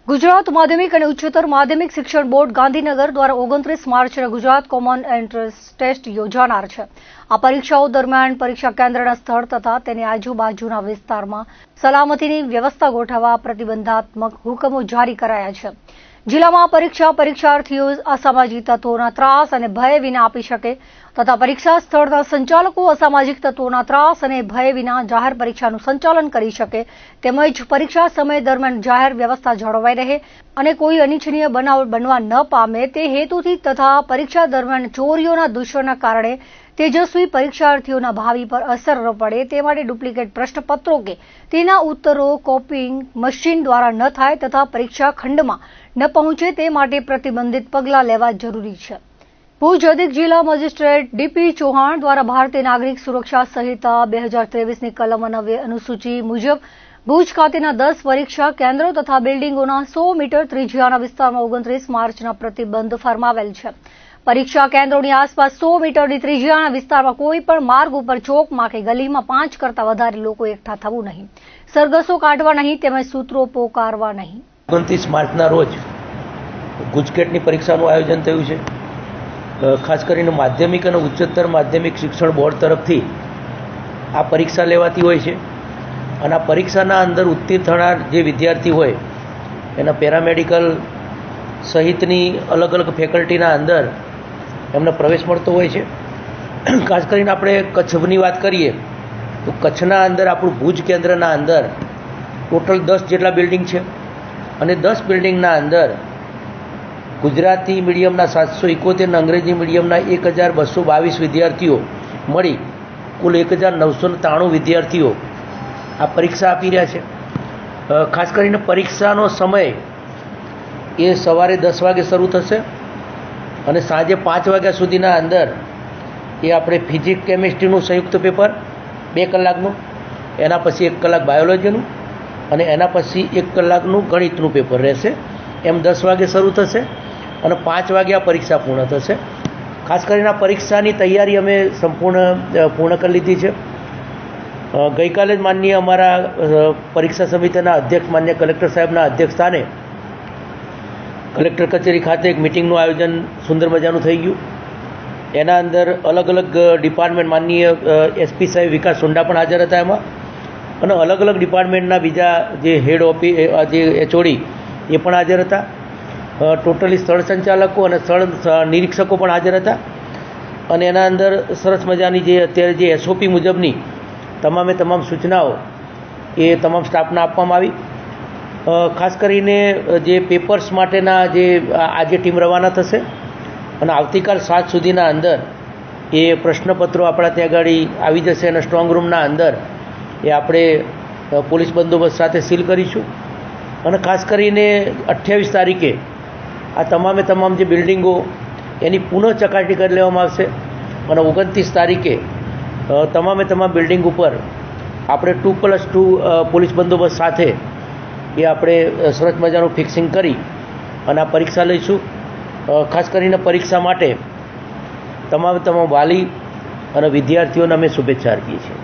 ગુજરાત માધ્યમિક અને ઉચ્ચતર માધ્યમિક શિક્ષણ બોર્ડ ગાંધીનગર દ્વારા 29 માર્ચના ગુજરાત કોમન એન્ટ્રન્સ ટેસ્ટ યોજાનાર છે। આ પરીક્ષાઓ દરમિયાન પરીક્ષા કેન્દ્રના સ્થળ તથા તેની આજુબાજુના વિસ્તારમાં સલામતીની વ્યવસ્થા ગોઠવવા પ્રતિબંધાત્મક હુકમો જારી કરાયા છે। જિલ્લામાં પરીક્ષાર્થીઓ અસામાજિક તત્વોના ત્રાસ અને ભય વિના આપી શકે તથા પરીક્ષા સ્થળના સંચાલકો અસામાજિક તત્વોના ત્રાસ અને ભય વિના જાહેર પરીક્ષાનું સંચાલન કરી શકે તેમજ પરીક્ષા સમય દરમિયાન જાહેર વ્યવસ્થા જળવાઈ રહે અને કોઈ અનિચ્છનીય બનાવ બનવા ન પામે તે હેતુથી તથા પરીક્ષા દરમિયાન ચોરીઓના દૂષણના કારણે તેજસ્વી પરીક્ષાર્થીઓના ભાવિ પર અસર ન પડે તે માટે ડુપ્લિકેટ પ્રશ્નપત્રો કે તેના ઉત્તરો કોપિંગ મશીન દ્વારા ન થાય તથા પરીક્ષા ખંડમાં ન પહોંચે તે માટે પ્રતિબંધિત પગલાં લેવા જરૂરી છે। ભુજ અધિક જિલ્લા મેજિસ્ટ્રેટ ડીપી ચૌહાણ દ્વારા ભારતીય નાગરિક સુરક્ષા સંહિતા 2023ની કલમ 9 અનુસૂચિ મુજબ ભુજ ખાતેના 10 પરીક્ષા કેન્દ્રો તથા બિલ્ડિંગોના 100 મીટર ત્રિજ્યાના વિસ્તારમાં 29 માર્ચના પ્રતિબંધ ફરમાવેલ છે। પરીક્ષા કેન્દ્રોની આસપાસ 100 મીટરની ત્રિજ્યાના વિસ્તારમાં કોઈ પણ માર્ગ ઉપર ચોકમાં કે ગલીમાં 5 કરતા વધારે લોકો એકઠા થવું નહીં, સરઘસો કાઢવા નહીં તેમજ સૂત્રો પોકારવા નહીં। 29 માર્ચના રોજ ગુજકેટની પરીક્ષાનું આયોજન થયું છે। ખાસ કરીને માધ્યમિક અને ઉચ્ચતર માધ્યમિક શિક્ષણ બોર્ડ તરફથી આ પરીક્ષા લેવાતી હોય છે અને આ પરીક્ષાના અંદર ઉત્તીર્ણ થનાર જે વિદ્યાર્થી હોય એના પેરામેડિકલ સહિતની અલગ અલગ ફેકલ્ટીના અંદર એમને પ્રવેશ મળતો હોય છે। ખાસ કરીને આપણે કચ્છની વાત કરીએ તો કચ્છના અંદર આપણું ભુજ કેન્દ્રના અંદર ટોટલ 10 જેટલા બિલ્ડિંગ છે અને 10 બિલ્ડિંગના અંદર ગુજરાતી મીડિયમના 771 અને અંગ્રેજી મીડિયમના 1222 વિદ્યાર્થીઓ મળી કુલ 1993 વિદ્યાર્થીઓ આ પરીક્ષા આપી રહ્યા છે। ખાસ કરીને પરીક્ષાનો સમય એ સવારે 10 વાગે શરૂ થશે અને સાંજે 5 વાગ્યા સુધીના અંદર એ આપણે ફિઝિક્સ કેમિસ્ટ્રીનું સંયુક્ત પેપર 2 કલાકનું, એના પછી 1 કલાક બાયોલોજીનું અને એના પછી 1 કલાકનું ગણિતનું પેપર રહેશે। એમ 10 વાગે શરૂ થશે અને 5 વાગે આ પરીક્ષા પૂર્ણ થશે। ખાસ કરીને આ પરીક્ષાની તૈયારી અમે પૂર્ણ કરી લીધી છે। ગઈકાલે જ માનનીય અમારા પરીક્ષા સમિતિના અધ્યક્ષ માન્ય કલેક્ટર સાહેબના અધ્યક્ષ સ્થાને કલેક્ટર કચેરી ખાતે એક મિટિંગનું આયોજન સુંદર મજાનું થઈ ગયું। એના અંદર અલગ અલગ ડિપાર્ટમેન્ટ માનનીય એસપી સાહેબ વિકાસ સોંડા પણ હાજર હતા એમાં અને અલગ અલગ ડિપાર્ટમેન્ટના બીજા જે હેડ ઓફિસ જે એચઓડી એ પણ હાજર હતા। ટોટલી સ્થળ સંચાલકો અને સ્થળ નિરીક્ષકો પણ હાજર હતા અને એના અંદર સરસ મજાની જે અત્યારે જે એસઓપી મુજબની તમામ સૂચનાઓ એ તમામ સ્ટાફને આપવામાં આવી। ખાસ કરીને જે પેપર્સ માટેના જે આજે ટીમ રવાના થશે અને આવતીકાલ 7 સુધીના અંદર એ પ્રશ્નપત્રો આપણા ત્યાં આગળ આવી જશે અને સ્ટ્રોંગ રૂમના અંદર એ આપણે પોલીસ બંદોબસ્ત સાથે સીલ કરીશું અને ખાસ કરીને 28 તારીખે આ તમામ જે બિલ્ડિંગો એની પુનઃ ચકાસણી કરી લેવામાં આવશે અને 29 તારીખે તમામ બિલ્ડિંગ ઉપર આપણે 2+2 પોલીસ બંદોબસ્ત સાથે એ આપણે સરસ મજાનું ફિક્સિંગ કરી અને આ પરીક્ષા લઈશું। ખાસ કરીને પરીક્ષા માટે તમામ વાલી અને વિદ્યાર્થીઓને અમે શુભેચ્છા આપીએ છીએ।